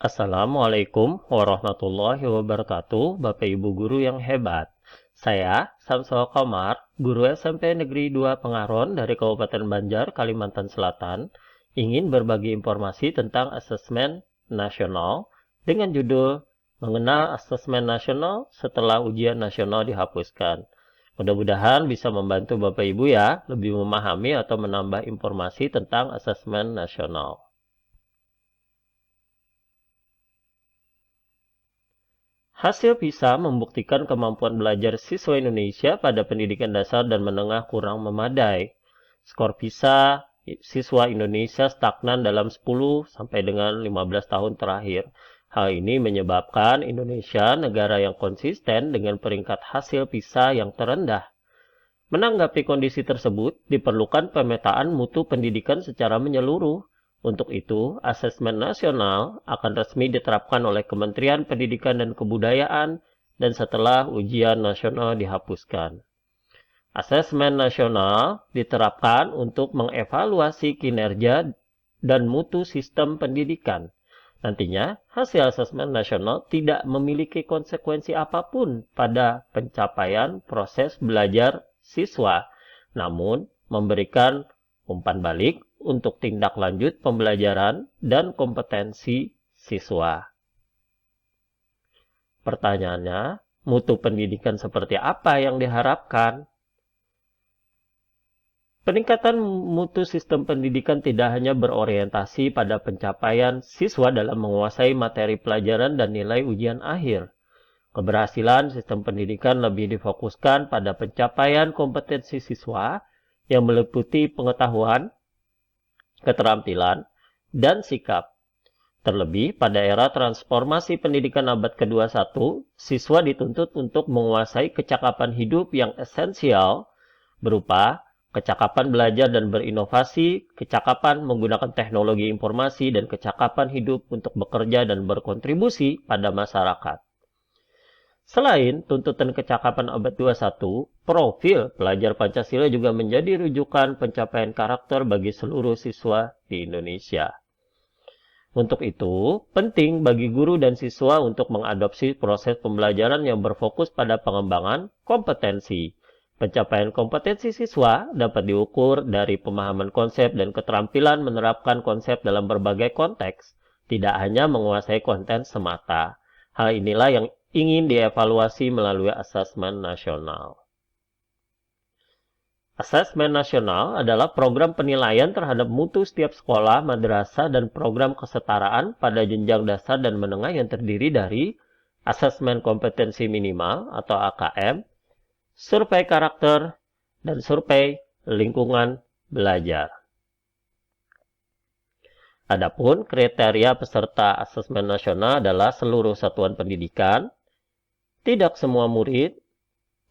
Assalamualaikum warahmatullahi wabarakatuh, Bapak Ibu guru yang hebat. Saya Samsul Komar, guru SMP Negeri 2 Pengaron dari Kabupaten Banjar, Kalimantan Selatan, ingin berbagi informasi tentang asesmen nasional dengan judul Mengenal Asesmen Nasional Setelah Ujian Nasional Dihapuskan. Mudah-mudahan bisa membantu Bapak Ibu ya lebih memahami atau menambah informasi tentang asesmen nasional. Hasil PISA membuktikan kemampuan belajar siswa Indonesia pada pendidikan dasar dan menengah kurang memadai. Skor PISA siswa Indonesia stagnan dalam 10 sampai dengan 15 tahun terakhir. Hal ini menyebabkan Indonesia negara yang konsisten dengan peringkat hasil PISA yang terendah. Menanggapi kondisi tersebut, diperlukan pemetaan mutu pendidikan secara menyeluruh. Untuk itu, asesmen nasional akan resmi diterapkan oleh Kementerian Pendidikan dan Kebudayaan dan setelah ujian nasional dihapuskan. Asesmen nasional diterapkan untuk mengevaluasi kinerja dan mutu sistem pendidikan. Nantinya, hasil asesmen nasional tidak memiliki konsekuensi apapun pada pencapaian proses belajar siswa, namun memberikan umpan balik untuk tindak lanjut pembelajaran dan kompetensi siswa. Pertanyaannya, mutu pendidikan seperti apa yang diharapkan? Peningkatan mutu sistem pendidikan tidak hanya berorientasi pada pencapaian siswa dalam menguasai materi pelajaran dan nilai ujian akhir. Keberhasilan sistem pendidikan lebih difokuskan pada pencapaian kompetensi siswa yang meliputi pengetahuan, keterampilan, dan sikap. Terlebih, pada era transformasi pendidikan abad ke-21, siswa dituntut untuk menguasai kecakapan hidup yang esensial berupa kecakapan belajar dan berinovasi, kecakapan menggunakan teknologi informasi, dan kecakapan hidup untuk bekerja dan berkontribusi pada masyarakat. Selain tuntutan kecakapan abad 21, profil pelajar Pancasila juga menjadi rujukan pencapaian karakter bagi seluruh siswa di Indonesia. Untuk itu, penting bagi guru dan siswa untuk mengadopsi proses pembelajaran yang berfokus pada pengembangan kompetensi. Pencapaian kompetensi siswa dapat diukur dari pemahaman konsep dan keterampilan menerapkan konsep dalam berbagai konteks, tidak hanya menguasai konten semata. Hal inilah yang ingin dievaluasi melalui asesmen nasional. Asesmen nasional adalah program penilaian terhadap mutu setiap sekolah, madrasah, dan program kesetaraan pada jenjang dasar dan menengah yang terdiri dari asesmen kompetensi minimal atau AKM, survei karakter, dan survei lingkungan belajar. Adapun kriteria peserta asesmen nasional adalah seluruh satuan pendidikan, tidak semua murid,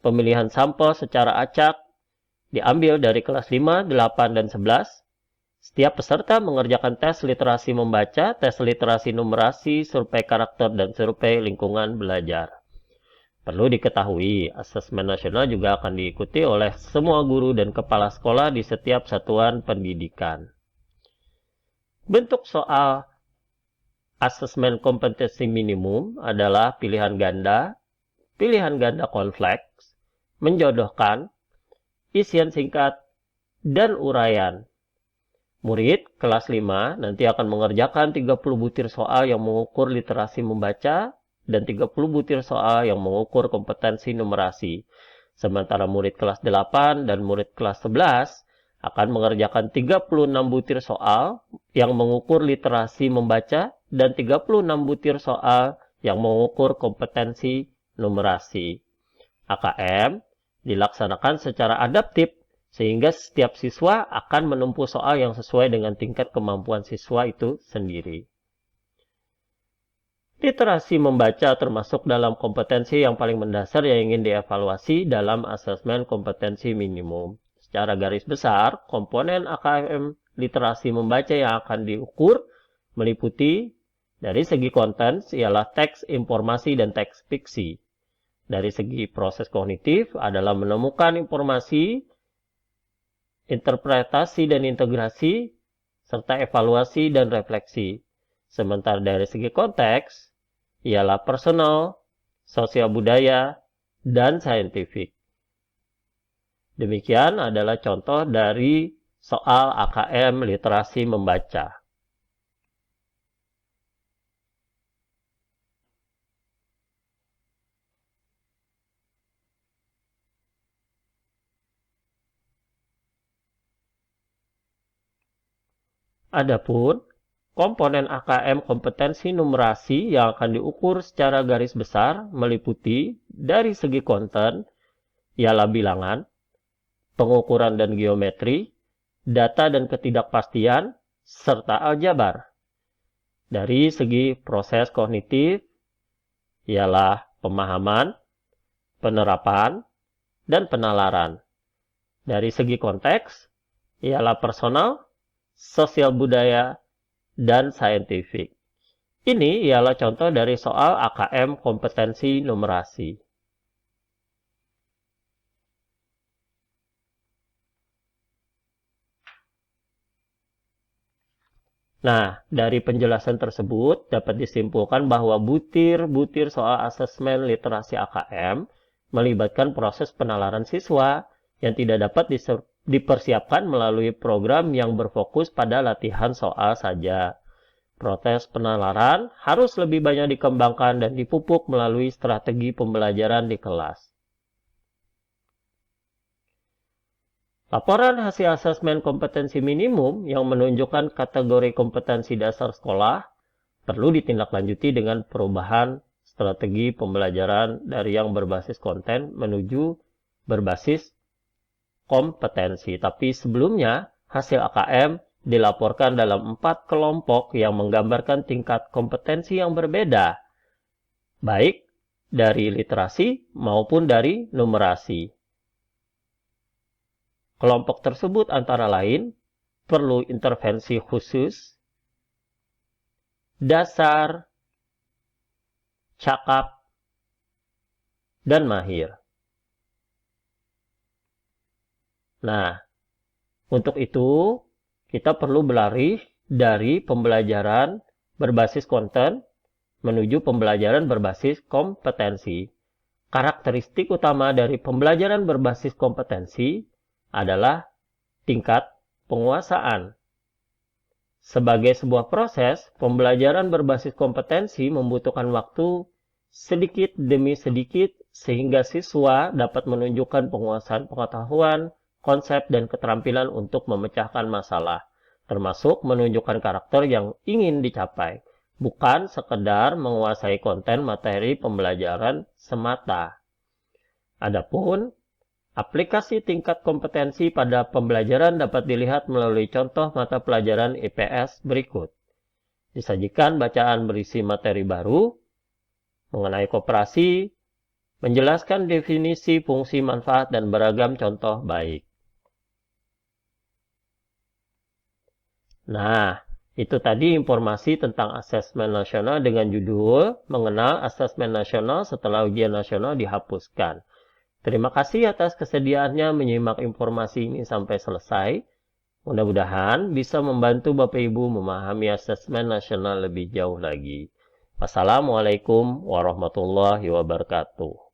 pemilihan sampel secara acak, diambil dari kelas 5, 8, dan 11. Setiap peserta mengerjakan tes literasi membaca, tes literasi numerasi, survei karakter, dan survei lingkungan belajar. Perlu diketahui, asesmen nasional juga akan diikuti oleh semua guru dan kepala sekolah di setiap satuan pendidikan. Bentuk soal asesmen kompetensi minimum adalah pilihan ganda kompleks, menjodohkan, isian singkat, dan uraian. Murid kelas 5 nanti akan mengerjakan 30 butir soal yang mengukur literasi membaca dan 30 butir soal yang mengukur kompetensi numerasi. Sementara murid kelas 8 dan murid kelas 11 akan mengerjakan 36 butir soal yang mengukur literasi membaca dan 36 butir soal yang mengukur kompetensi numerasi. AKM dilaksanakan secara adaptif sehingga setiap siswa akan menempuh soal yang sesuai dengan tingkat kemampuan siswa itu sendiri. Literasi membaca termasuk dalam kompetensi yang paling mendasar yang ingin dievaluasi dalam asesmen kompetensi minimum. Secara garis besar, komponen AKM literasi membaca yang akan diukur meliputi dari segi konten ialah teks, informasi, dan teks fiksi. Dari segi proses kognitif adalah menemukan informasi, interpretasi dan integrasi, serta evaluasi dan refleksi. Sementara dari segi konteks, ialah personal, sosial budaya, dan saintifik. Demikian adalah contoh dari soal AKM literasi membaca. Adapun komponen AKM kompetensi numerasi yang akan diukur secara garis besar meliputi dari segi konten, ialah bilangan, pengukuran dan geometri, data dan ketidakpastian, serta aljabar. Dari segi proses kognitif, ialah pemahaman, penerapan, dan penalaran. Dari segi konteks, ialah personal, sosial budaya, dan saintifik. Ini ialah contoh dari soal AKM kompetensi numerasi. Nah, dari penjelasan tersebut dapat disimpulkan bahwa butir-butir soal asesmen literasi AKM melibatkan proses penalaran siswa yang tidak dapat dipersiapkan melalui program yang berfokus pada latihan soal saja. Proses penalaran harus lebih banyak dikembangkan dan dipupuk melalui strategi pembelajaran di kelas. Laporan hasil asesmen kompetensi minimum yang menunjukkan kategori kompetensi dasar sekolah perlu ditindaklanjuti dengan perubahan strategi pembelajaran dari yang berbasis konten menuju berbasis kompetensi. Tapi sebelumnya, hasil AKM dilaporkan dalam 4 kelompok yang menggambarkan tingkat kompetensi yang berbeda, baik dari literasi maupun dari numerasi. Kelompok tersebut antara lain perlu intervensi khusus, dasar, cakap, dan mahir. Nah, untuk itu kita perlu berlari dari pembelajaran berbasis konten menuju pembelajaran berbasis kompetensi. Karakteristik utama dari pembelajaran berbasis kompetensi adalah tingkat penguasaan. Sebagai sebuah proses, pembelajaran berbasis kompetensi membutuhkan waktu sedikit demi sedikit sehingga siswa dapat menunjukkan penguasaan pengetahuan, konsep, dan keterampilan untuk memecahkan masalah, termasuk menunjukkan karakter yang ingin dicapai, bukan sekedar menguasai konten materi pembelajaran semata. Adapun aplikasi tingkat kompetensi pada pembelajaran dapat dilihat melalui contoh mata pelajaran IPS berikut. Disajikan bacaan berisi materi baru, mengenai koperasi, menjelaskan definisi fungsi manfaat dan beragam contoh baik. Nah, itu tadi informasi tentang asesmen nasional dengan judul Mengenal Asesmen Nasional Setelah Ujian Nasional Dihapuskan. Terima kasih atas kesediaannya menyimak informasi ini sampai selesai. Mudah-mudahan bisa membantu Bapak Ibu memahami asesmen nasional lebih jauh lagi. Wassalamualaikum warahmatullahi wabarakatuh.